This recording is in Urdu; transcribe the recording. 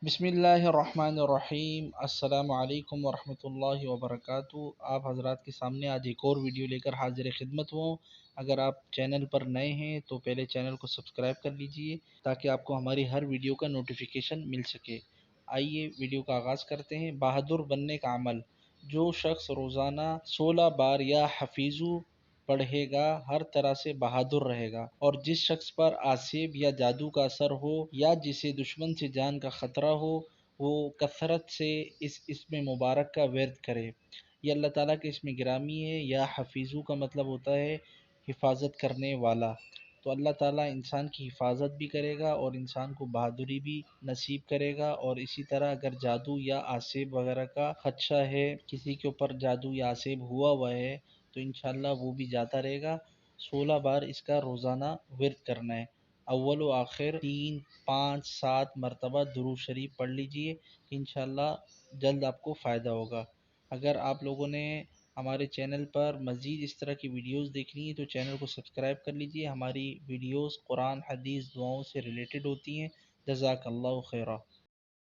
بسم اللہ الرحمن الرحیم، السلام علیکم ورحمۃ اللہ وبرکاتہ۔ آپ حضرات کے سامنے آج ایک اور ویڈیو لے کر حاضر خدمت ہوں۔ اگر آپ چینل پر نئے ہیں تو پہلے چینل کو سبسکرائب کر لیجئے تاکہ آپ کو ہماری ہر ویڈیو کا نوٹیفیکیشن مل سکے۔ آئیے ویڈیو کا آغاز کرتے ہیں۔ بہادر بننے کا عمل: جو شخص روزانہ 16 بار یا حفیظو پڑھے گا ہر طرح سے بہادر رہے گا، اور جس شخص پر آسیب یا جادو کا اثر ہو یا جسے دشمن سے جان کا خطرہ ہو، وہ کثرت سے اس اسم مبارک کا ورد کرے۔ یہ اللہ تعالیٰ کے اسم گرامی ہے۔ یا حفیظو کا مطلب ہوتا ہے حفاظت کرنے والا، تو اللہ تعالیٰ انسان کی حفاظت بھی کرے گا اور انسان کو بہادری بھی نصیب کرے گا۔ اور اسی طرح اگر جادو یا آسیب وغیرہ کا خدشہ ہے، کسی کے اوپر جادو یا آسیب ہوا ہے، تو انشاءاللہ وہ بھی جاتا رہے گا۔ 16 بار اس کا روزانہ ورد کرنا ہے۔ اول و آخر 3، 5، 7 مرتبہ درود شریف پڑھ لیجئے، انشاءاللہ جلد آپ کو فائدہ ہوگا۔ اگر آپ لوگوں نے ہمارے چینل پر مزید اس طرح کی ویڈیوز دیکھنی ہے تو چینل کو سبسکرائب کر لیجئے۔ ہماری ویڈیوز قرآن، حدیث، دعاؤں سے ریلیٹڈ ہوتی ہیں۔ جزاک اللہ خیرہ۔